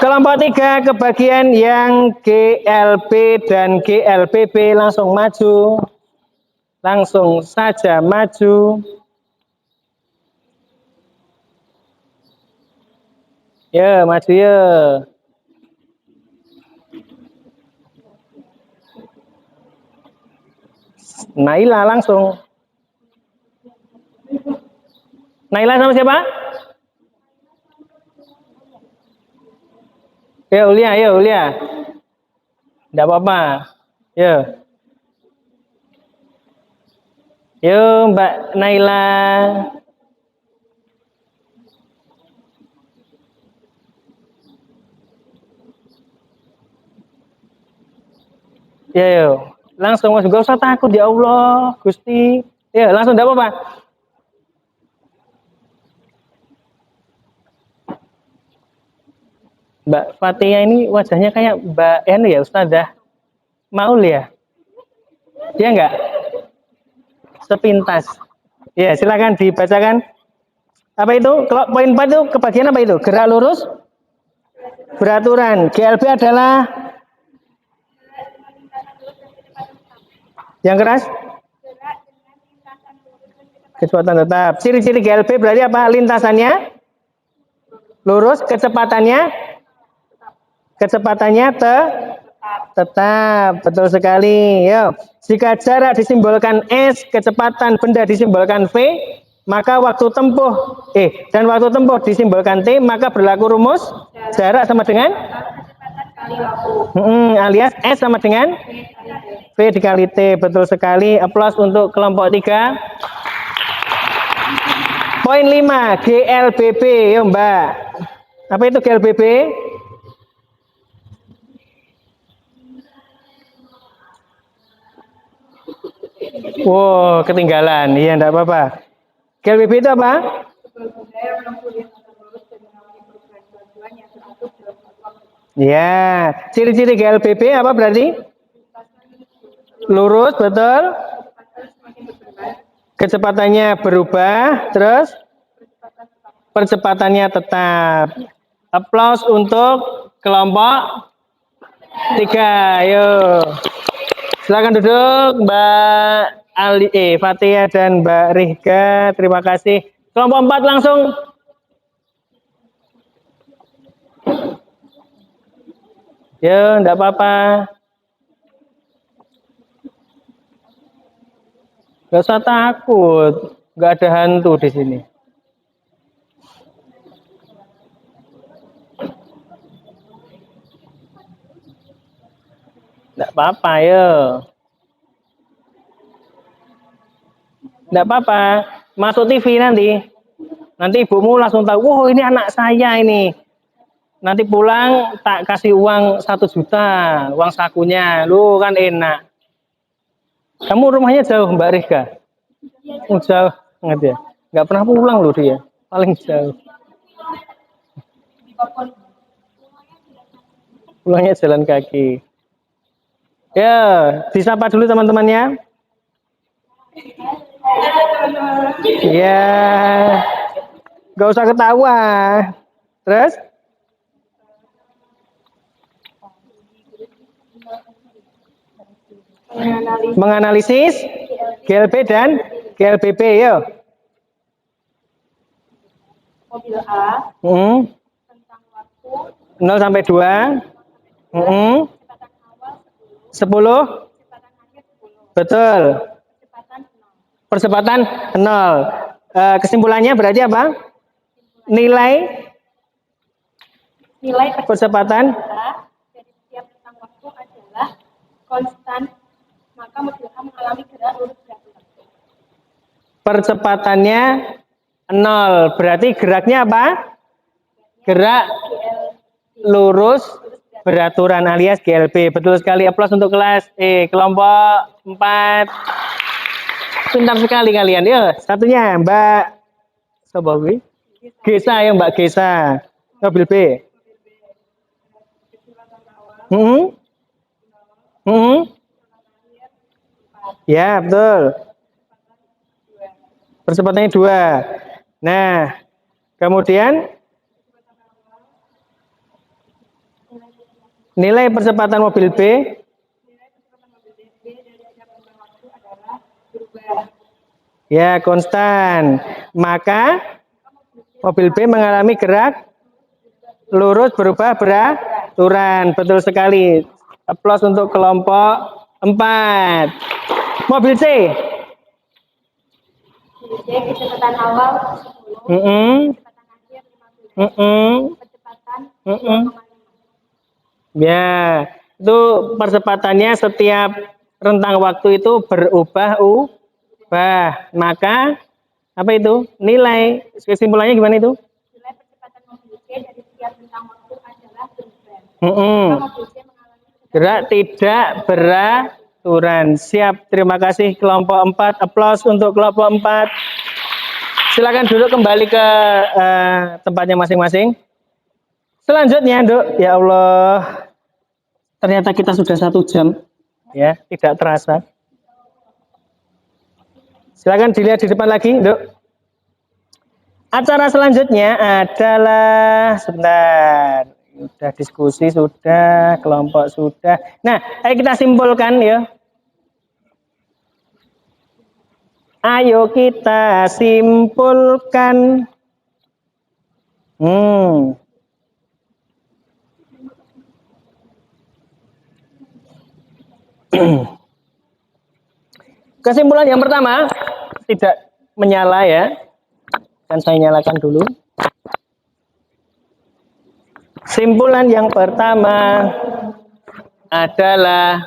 Kelompok 3 kebagian yang GLB dan GLBB langsung maju. Langsung saja maju. Ya, maju ya. Naila langsung. Naila sama siapa? Ya, Ulia, ya, Ulia. Enggak apa-apa. Ya. Yo, Mbak Naila. Ya, yo. Langsung Mas, gak usah takut ya Allah, Gusti. Ya, langsung enggak apa-apa. Mbak Fatia ini wajahnya kayak Mbak Enu ya, Ustazah Maul ya? Iya enggak? Sepintas. Ya, silakan dibacakan. Apa itu? Kalau poin 4 itu kebagian apa itu? Gerak lurus beraturan. GLB adalah yang keras? Kecepatan tetap. Ciri-ciri GLB berarti apa? Lintasannya lurus, kecepatannya tetap. Betul sekali. Yo. Jika jarak disimbolkan S, kecepatan benda disimbolkan V, maka waktu tempuh dan waktu tempuh disimbolkan T, maka berlaku rumus jarak sama dengan alias S sama dengan V dikali T. Betul sekali. Aplaus untuk kelompok 3. Poin 5, GLBB. Yo, Mbak. Apa itu GLBB? Wow, ketinggalan. Iya, enggak apa-apa. GLBB itu apa? Ya, ciri-ciri GLBB apa berarti? Lurus, betul. Kecepatannya berubah, terus percepatannya tetap. Aplaus untuk kelompok 3. Ayo. Silakan duduk Mbak Fatia dan Mbak Rihga. Terima kasih. Kelompok 4 langsung. Ya, enggak apa-apa. Gak usah takut. Enggak ada hantu di sini. Enggak apa-apa, ya. Enggak apa-apa. Masuk TV nanti. Nanti ibumu langsung tahu, "Wah, ini anak saya ini." Nanti pulang tak kasih uang 1 juta, uang sakunya. Lu kan enak. Kamu rumahnya jauh Mbak Rika? Jauh banget ya. Nggak pernah pulang loh dia. Paling jauh. Pulangnya jalan kaki. Ya, disapa dulu teman-temannya. Ya, nggak usah ketawa. Terus? Menganalisis GLB dan GLBP, yo. Mobil A Hmm. tentang waktu 0 sampai 2. Hmm. kecepatan awal 10. 10, kecepatan akhir 10, Betul. kecepatan 0. Percepatan 0. Kesimpulannya berarti apa? Nilai Nilai percepatan dari setiap rentang waktu adalah konstan, maka mobil A mengalami gerak lurus beraturan. percepatannya 0. Berarti geraknya apa? Gerak lurus beraturan alias GLB. Betul sekali. Aplaus untuk kelas kelompok 4. Pintar sekali kalian. Yuk, satunya Mbak Sobawi. Gesa ya Mbak Gesa. Mobil B. Hmm. Hmm. Ya, betul. Percepatannya 2. Nah, kemudian nilai percepatan mobil B ya konstan. Maka mobil B mengalami gerak lurus berubah beraturan. Betul sekali. Aplaus untuk kelompok 4. Mobil C. Kecepatan awal 10, kecepatan akhir 15, kecepatan 2,5. Ya, itu percepatannya setiap rentang waktu itu berubah. Maka apa itu? Nilai kesimpulannya gimana itu? Nilai percepatan mobil C dari setiap rentang waktu adalah berubah. Maka mobil C mengalami Gerak tidak beraturan. Siap, terima kasih kelompok 4. Aplaus untuk kelompok 4. Silakan duduk kembali ke tempatnya masing-masing. Selanjutnya, Dok. Ya Allah. Ternyata kita sudah 1 jam. Ya, tidak terasa. Silakan dilihat di depan lagi, Dok. Acara selanjutnya adalah sebentar. Sudah diskusi, sudah kelompok, sudah. Nah, ayo kita simpulkan ya. Ayo kita simpulkan. Kesimpulan yang pertama, tidak menyala ya. Dan saya nyalakan dulu. Simpulan yang pertama adalah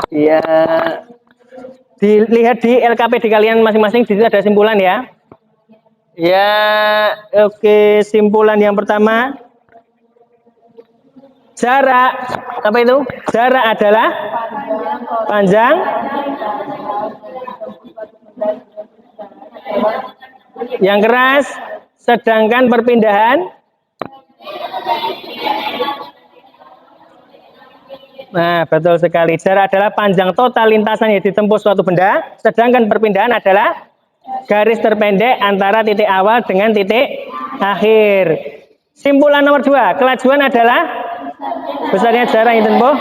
ya, dilihat di LKP di kalian masing-masing, di situ ada simpulan ya. Ya, oke, simpulan yang pertama, jarak, apa itu? Jarak adalah panjang yang keras, sedangkan perpindahan nah, betul sekali. Jarak adalah panjang total lintasan yang ditempuh suatu benda, sedangkan perpindahan adalah garis terpendek antara titik awal dengan titik akhir. Simpulan nomor 2, kelajuan adalah besarnya jarak yang ditempuh.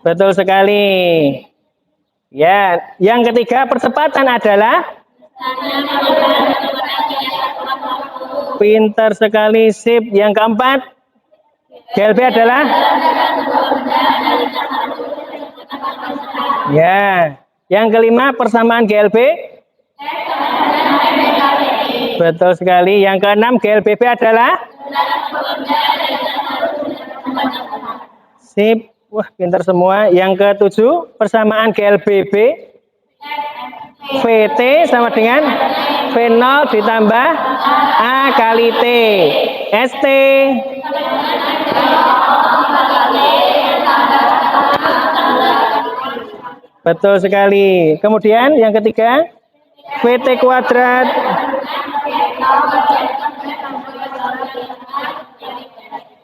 Betul sekali. Ya, yang ketiga percepatan adalah pintar sekali, sip. Yang keempat, GLB adalah ya. Yang kelima persamaan GLB. Betul sekali. Yang keenam GLBB adalah sip. Wah, pintar semua. Yang ketujuh persamaan GLBB. VT sama dengan V0 ditambah A kali T. ST betul sekali. Kemudian yang ketiga VT kuadrat.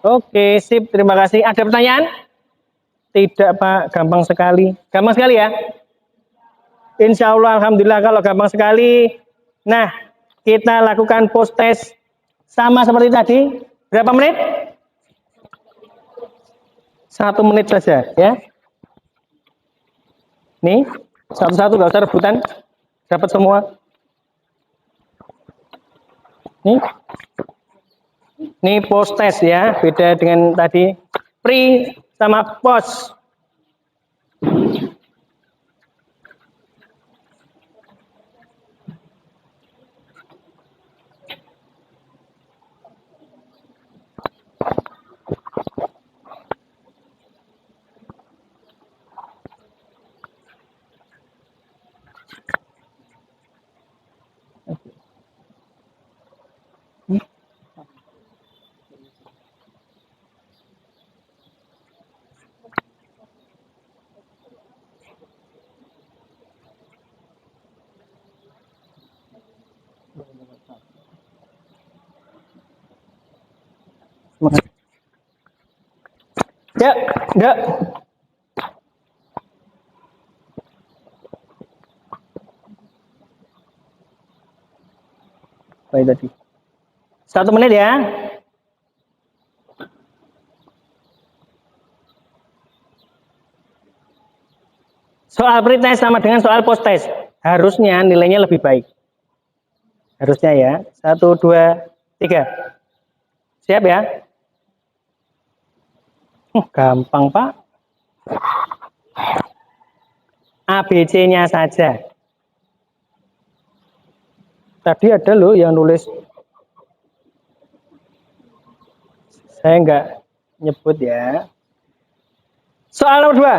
Oke, sip. Terima kasih. Ada pertanyaan? Tidak, Pak. Gampang sekali. Gampang sekali ya? Insya Allah, Alhamdulillah kalau gampang sekali. Nah, kita lakukan post test sama seperti tadi. Berapa menit? 1 menit saja ya. Nih, satu-satu gak usah rebutan. Dapat semua. Nih post test ya, beda dengan tadi. Pre sama post. Ya, enggak. Baik tadi. 1 menit ya. Soal pretest sama dengan soal post test. Harusnya nilainya lebih baik. Harusnya ya. 1, 2, 3. Siap ya? Gampang, Pak. ABC-nya saja. Tadi ada loh yang nulis. Saya enggak nyebut ya. Soal nomor 2.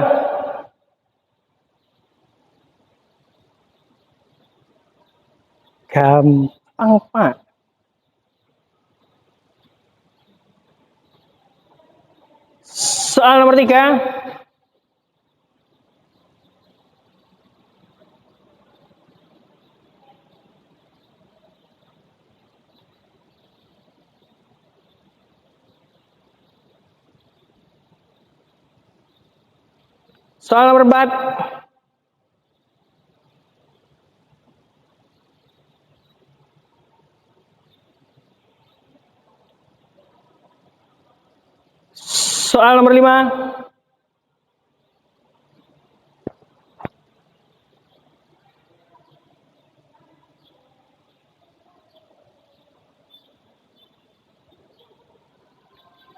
Gampang, Pak. Soal nomor 3. Soal nomor 4. Soal nomor 5.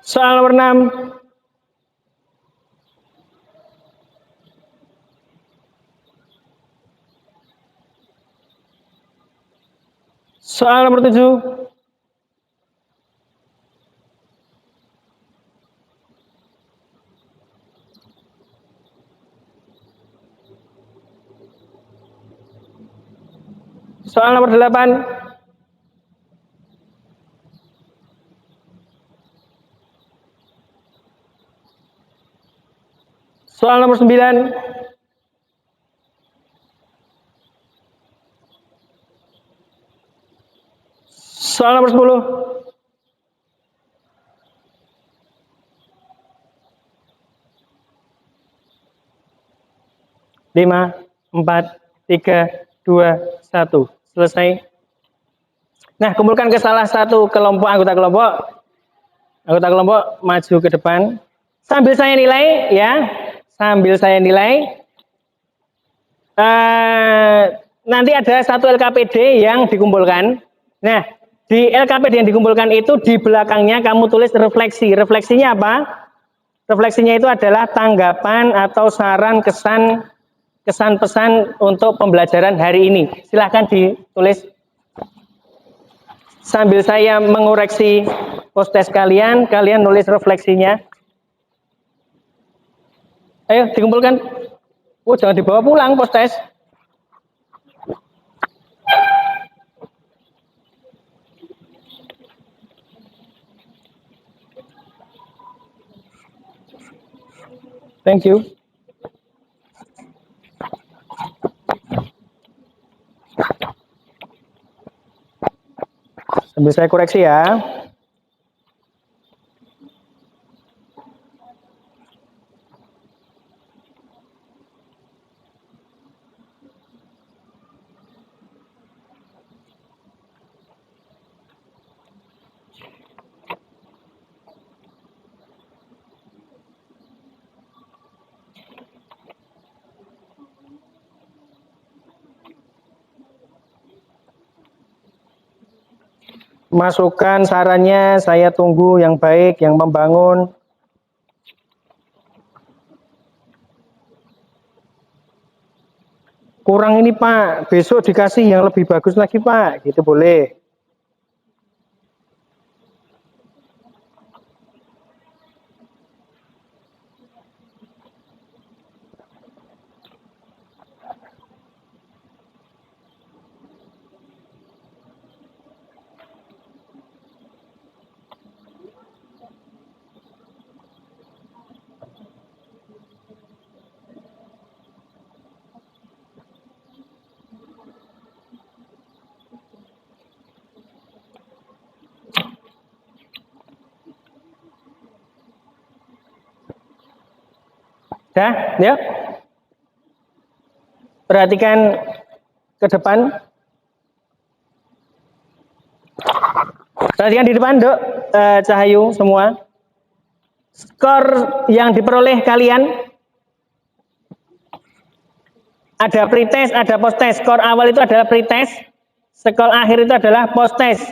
Soal nomor 6. Soal nomor 7. Soal nomor 8. Soal nomor 9. Soal nomor 10. Lima, 4, 3, 2, 1. Selesai. Nah, kumpulkan ke salah satu kelompok anggota kelompok. Anggota kelompok maju ke depan. Sambil saya nilai ya. Sambil saya nilai. Nanti ada satu LKPD yang dikumpulkan. Nah, di LKPD yang dikumpulkan itu di belakangnya kamu tulis refleksi. Refleksinya apa? Refleksinya itu adalah tanggapan atau saran, kesan pesan untuk pembelajaran hari ini. Silahkan ditulis. Sambil saya mengoreksi post test kalian nulis refleksinya. Ayo dikumpulkan. Oh, jangan dibawa pulang post test. Thank you. Sambil saya koreksi ya. Masukan sarannya saya tunggu yang baik, yang membangun. Kurang ini Pak, besok dikasih yang lebih bagus lagi Pak, gitu boleh. Dah, yuk. Perhatikan ke depan. Perhatikan di depan, Dok. Cahayu semua. Skor yang diperoleh kalian ada pretest, ada post-test. Skor awal itu adalah pretest, skor akhir itu adalah post-test.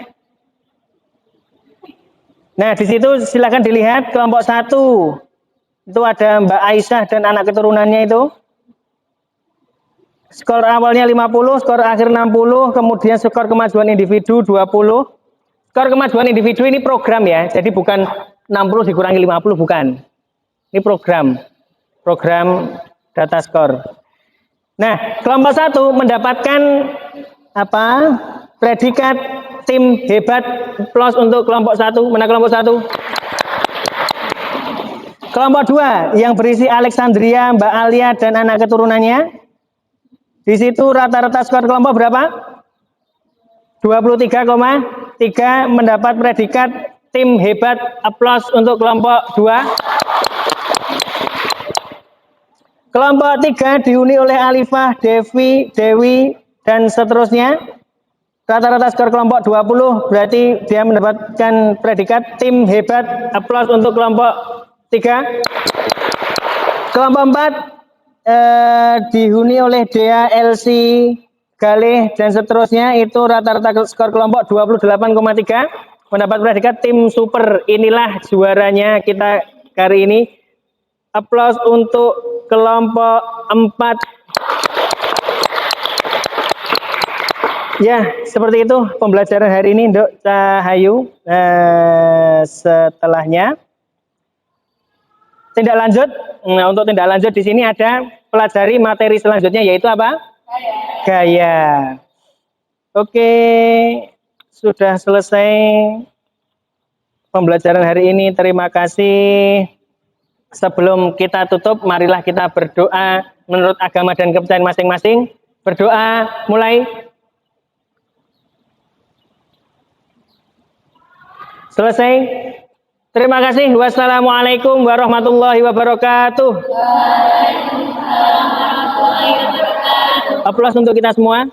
Nah, di situ silakan dilihat kelompok 1. Itu ada Mbak Aisyah dan anak keturunannya itu. Skor awalnya 50, skor akhir 60, kemudian skor kemajuan individu 20. Skor kemajuan individu ini program ya, jadi bukan 60 dikurangi 50, bukan. Ini program data skor. Nah, kelompok 1 mendapatkan apa? Predikat tim hebat plus untuk kelompok 1. Mana kelompok 1? Kelompok 2 yang berisi Alexandria, Mbak Alia dan anak keturunannya. Di situ rata-rata skor kelompok berapa? 23,3 mendapat predikat tim hebat plus untuk kelompok 2. Kelompok 3 dihuni oleh Alifah, Dewi, dan seterusnya. Rata-rata skor kelompok 20, berarti dia mendapatkan predikat tim hebat plus untuk kelompok 3. Kelompok 4 dihuni oleh Dea, Elsie, Galih, dan seterusnya. Itu rata-rata skor kelompok 28,3 mendapat predikat tim super. Inilah juaranya kita kali ini. Aplaus untuk kelompok 4. Ya, seperti itu pembelajaran hari ini, Dok Cahayu. Setelahnya tindak lanjut. Nah, untuk tindak lanjut di sini ada pelajari materi selanjutnya, yaitu apa? Gaya. Oke, sudah selesai pembelajaran hari ini. Terima kasih. Sebelum kita tutup, marilah kita berdoa menurut agama dan kepercayaan masing-masing. Berdoa, mulai. Selesai. Terima kasih. Wassalamualaikum warahmatullahi wabarakatuh. Aplaus untuk kita semua.